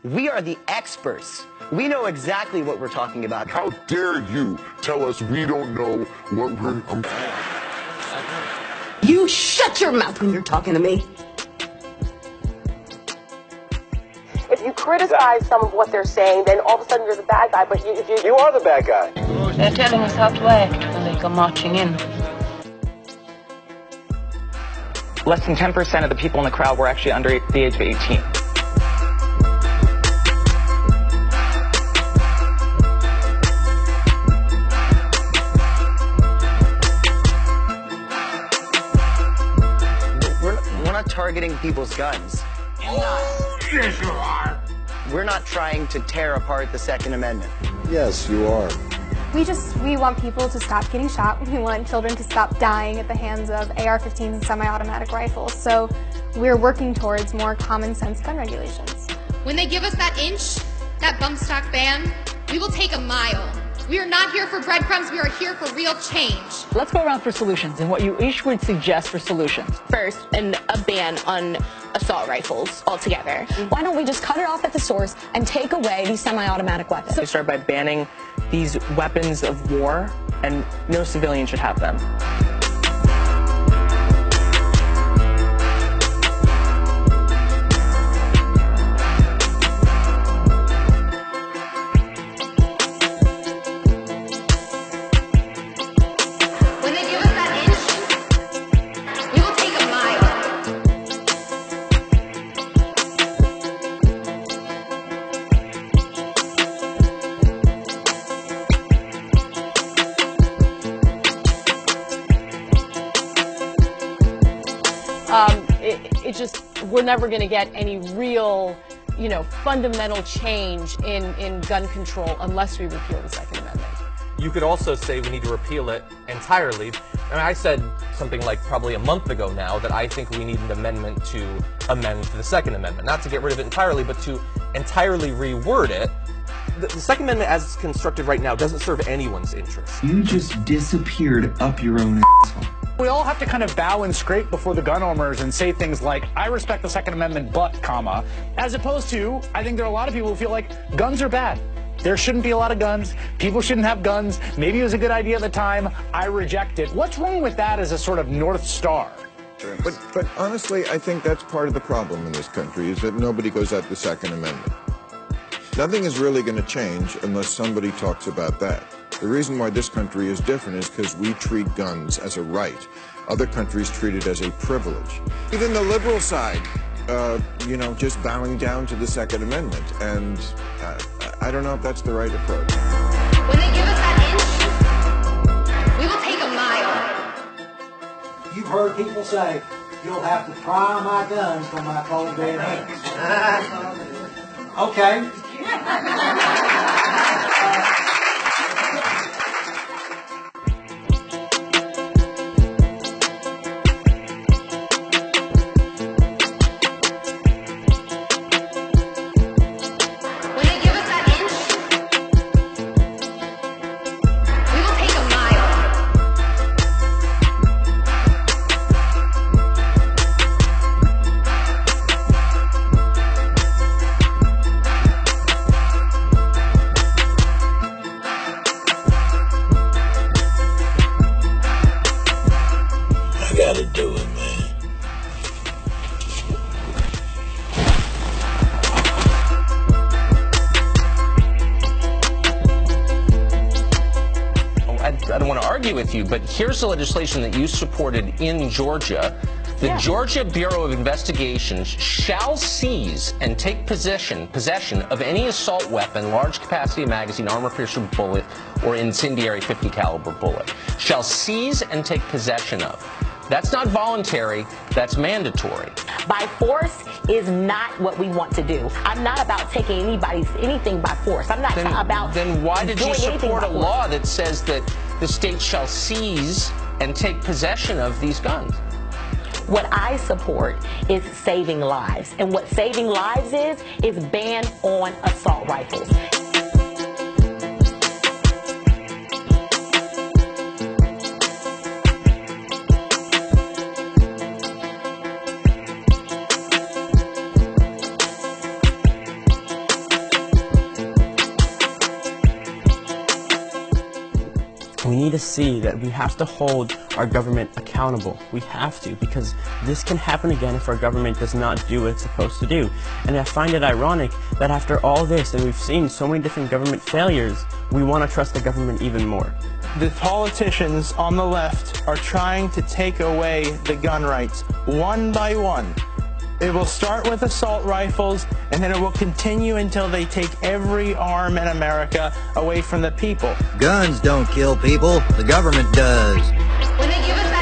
We are the experts. We know exactly what we're talking about. How dare you tell us we don't know what we're... You shut your mouth when you're talking to me. If you criticize some of what they're saying, then all of a sudden you're the bad guy, but you are the bad guy. They're telling us how to act when they come marching in. Less than 10% of the people in the crowd were actually under the age of 18. We're not targeting people's guns. Yes, you are. We're not trying to tear apart the Second Amendment. Yes, you are. We want people to stop getting shot. We want children to stop dying at the hands of AR-15s and semi-automatic rifles. So we're working towards more common sense gun regulations. When they give us that inch, that bump stock ban, we will take a mile. We are not here for breadcrumbs, we are here for real change. Let's go around for solutions and what you each would suggest for solutions. First, a ban on assault rifles altogether. Why don't we just cut it off at the source and take away these semi-automatic weapons? They start by banning these weapons of war, and no civilian should have them. We're never going to get any real, fundamental change in gun control unless we repeal the Second Amendment. You could also say we need to repeal it entirely. I mean, I said something like probably a month ago now that I think we need an amendment to amend the Second Amendment. Not to get rid of it entirely, but to entirely reword it. The Second Amendment as it's constructed right now doesn't serve anyone's interests. You just disappeared up your own asshole. We all have to kind of bow and scrape before the gun owners and say things like, I respect the Second Amendment, but, comma, as opposed to, I think there are a lot of people who feel like guns are bad. There shouldn't be a lot of guns. People shouldn't have guns. Maybe it was a good idea at the time. I reject it. What's wrong with that as a sort of North Star? But honestly, I think that's part of the problem in this country, is that nobody goes at the Second Amendment. Nothing is really going to change unless somebody talks about that. The reason why this country is different is because we treat guns as a right. Other countries treat it as a privilege. Even the liberal side, just bowing down to the Second Amendment. And I don't know if that's the right approach. When they give us that inch, we will take a mile. You've heard people say, you'll have to pry my guns from my cold dead hands. Okay. Gotta do it, man. I don't want to argue with you, but here's the legislation that you supported in Georgia. The Georgia Bureau of Investigations shall seize and take possession of any assault weapon, large capacity magazine, armor-piercing bullet, or incendiary 50 caliber bullet. Shall seize and take possession of. That's not voluntary, that's mandatory. By force is not what we want to do. I'm not about taking anything by force. I'm not about Then why did you support a law that says that the state shall seize and take possession of these guns? What I support is saving lives. And what saving lives is ban on assault rifles. We need to see that we have to hold our government accountable. We have to, because this can happen again if our government does not do what it's supposed to do. And I find it ironic that after all this, and we've seen so many different government failures, we want to trust the government even more. The politicians on the left are trying to take away the gun rights one by one. It will start with assault rifles, and then it will continue until they take every arm in America away from the people. Guns don't kill people, the government does. When they give us